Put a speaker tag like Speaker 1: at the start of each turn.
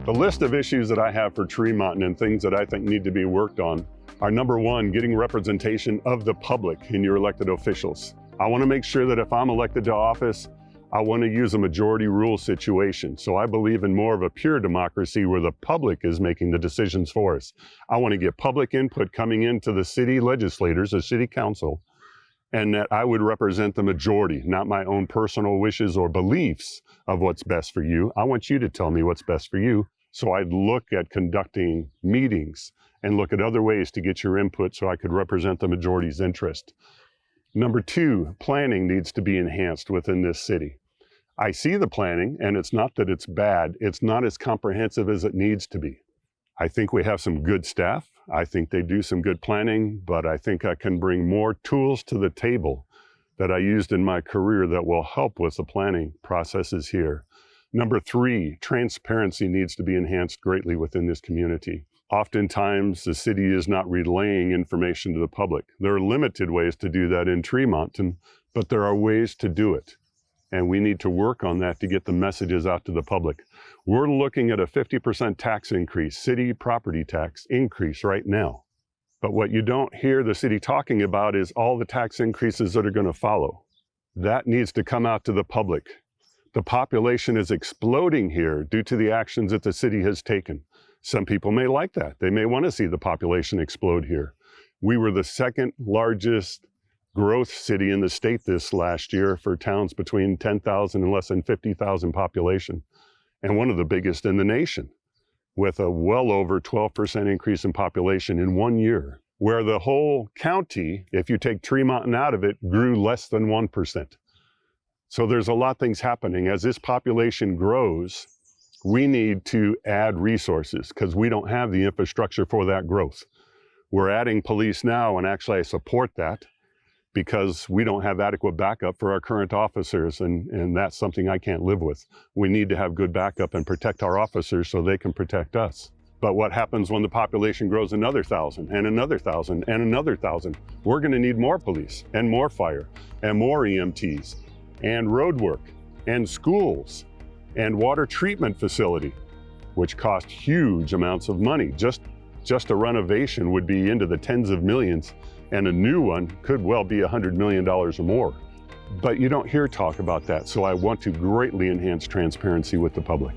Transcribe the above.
Speaker 1: The list of issues that I have for Tremonton and things that I think need to be worked on are, number one, getting representation of the public in your elected officials. I want to make sure that if I'm elected to office, I want to use a majority rule situation. So I believe in more of a pure democracy where the public is making the decisions for us. I want to get public input coming into the city legislators, the city council, and that I would represent the majority, not my own personal wishes or beliefs of what's best for you. I want you to tell me what's best for you. So I'd look at conducting meetings and look at other ways to get your input so I could represent the majority's interest. Number two, planning needs to be enhanced within this city. I see the planning, and it's not that it's bad. It's not as comprehensive as it needs to be. I think we have some good staff. I think they do some good planning, but I think I can bring more tools to the table that I used in my career that will help with the planning processes here. Number three, transparency needs to be enhanced greatly within this community. Oftentimes, the city is not relaying information to the public. There are limited ways to do that in Tremonton, but there are ways to do it. And we need to work on that to get the messages out to the public. We're looking at a 50% tax increase, city property tax increase right now. But what you don't hear the city talking about is all the tax increases that are going to follow. That needs to come out to the public. The population is exploding here due to the actions that the city has taken. Some people may like that. They may want to see the population explode here. We were the second largest growth city in the state this last year for towns between 10,000 and less than 50,000 population, and one of the biggest in the nation, with a well over 12% increase in population in 1 year, where the whole county, if you take Tremonton out of it, grew less than 1%. So there's a lot of things happening. As this population grows, we need to add resources because we don't have the infrastructure for that growth. We're adding police now, and actually I support that because we don't have adequate backup for our current officers, and that's something I can't live with. We need to have good backup and protect our officers so they can protect us. But what happens when the population grows another 1,000 and another 1,000 and another 1,000? We're going to need more police and more fire and more EMTs and road work and schools and water treatment facility, which cost huge amounts of money. Just a renovation would be into the tens of millions, and a new one could well be $100 million or more. But you don't hear talk about that, so I want to greatly enhance transparency with the public.